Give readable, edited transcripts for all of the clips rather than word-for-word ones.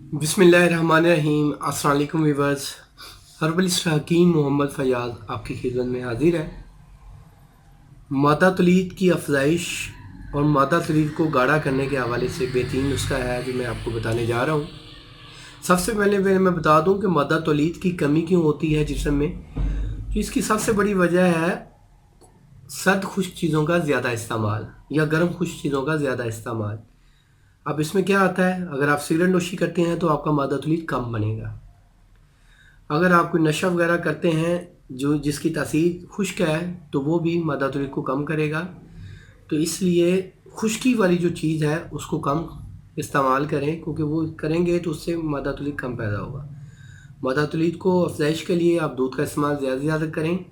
बिस्मिल्लाहिर्रहमानिर्रहीम। अस्सलाम वालेकुम व्यूअर्स। हर्बलिस्ट हकीम मोहम्मद फैयाज़ आपकी खिदमत में हाजिर है। मादा तौलीद की अफजाइश और मादा तौलीद को गाढ़ा करने के हवाले से बेहतरीन नुस्खा है जो मैं आपको बताने जा रहा हूँ। सबसे पहले मैं बता दूँ कि मादा तौलीद की कमी क्यों होती है जिस्म में। तो इसकी सबसे बड़ी वजह है सर्द खुश्क चीज़ों का ज़्यादा इस्तेमाल या गर्म खुश्क चीज़ों का ज़्यादा इस्तेमाल। अब इसमें क्या आता है, अगर आप सिगरेट नोशी करते हैं तो आपका मादा तौलीद कम बनेगा। अगर आप कोई नशा वगैरह करते हैं जो जिसकी तासीर खुश्क है तो वो भी मादा तौलीद को कम करेगा। तो इसलिए खुश्की वाली जो चीज़ है उसको कम इस्तेमाल करें, क्योंकि वो करेंगे तो उससे मादा तौलीद कम पैदा होगा। मादा तौलीद को अफजाइश के लिए आप दूध का इस्तेमाल ज़्यादा से ज़्यादा करें,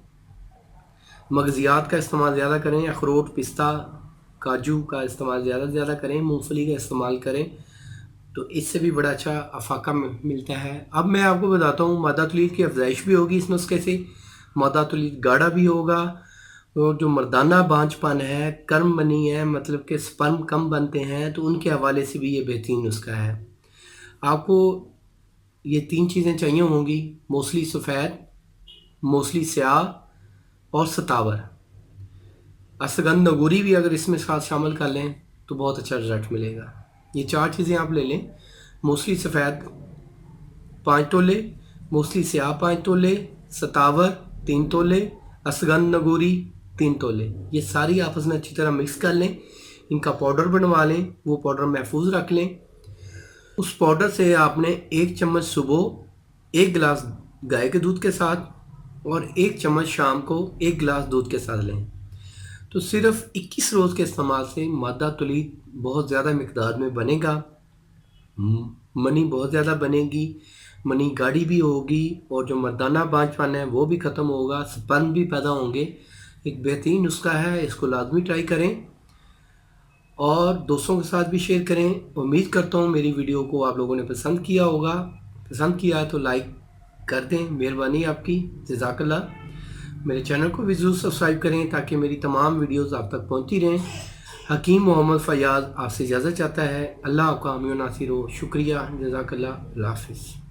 मगज़ियात का इस्तेमाल ज़्यादा करें, अखरोट पिस्ता काजू का इस्तेमाल ज़्यादा से ज़्यादा करें, मूंगफली का इस्तेमाल करें, तो इससे भी बड़ा अच्छा अफाका मिलता है। अब मैं आपको बताता हूँ मादा तौलीद की अफजाइश भी होगी इस नुस्खे से, मादा तौलीद गाढ़ा भी होगा, और जो मर्दाना बांझपन है, कर्म बनी है, मतलब कि स्पर्म कम बनते हैं, तो उनके हवाले से भी ये बेहतरीन नुस्खा है। आपको ये 3 चीज़ें चाहिए होंगी: मूसली सफ़ेद, मूसली स्याह और सतावर। असगंध नगूरी भी अगर इसमें साथ शामिल कर लें तो बहुत अच्छा रिजल्ट मिलेगा। ये 4 चीज़ें आप ले लें: मूसली सफ़ेद 5 तोले, मूसली स्याह 5 तोले, सतावर 3 तोले, असगंध नगूरी 3 तोले। ये सारी आपस में अच्छी तरह मिक्स कर लें, इनका पाउडर बनवा लें, वो पाउडर महफूज रख लें। उस पाउडर से आपने 1 चम्मच सुबह 1 गिलास गाय के दूध के साथ और 1 चम्मच शाम को 1 गिलास दूध के साथ लें। तो सिर्फ 21 रोज़ के इस्तेमाल से मादा तौलीद बहुत ज़्यादा मिकदार में बनेगा, मनी बहुत ज़्यादा बनेगी, मनी गाढ़ी भी होगी, और जो मर्दाना बांझपन है वो भी ख़त्म होगा, स्पर्म भी पैदा होंगे। एक बेहतरीन नुस्खा है, इसको लाजमी ट्राई करें और दोस्तों के साथ भी शेयर करें। उम्मीद करता हूँ मेरी वीडियो को आप लोगों ने पसंद किया होगा। पसंद किया है तो लाइक कर दें, मेहरबानी आपकी, जज़ाकल्लाह। मेरे चैनल को भी ज़रूर सब्सक्राइब करें ताकि मेरी तमाम वीडियोस आप तक पहुंचती रहें। हकीम मोहम्मद फैयाज़ आपसे इजाज़त चाहता है। अल्लाह आपका हामी व नासिर हो। शुक्रिया, जज़ाकल्लाह, अल्लाह हाफ़िज़।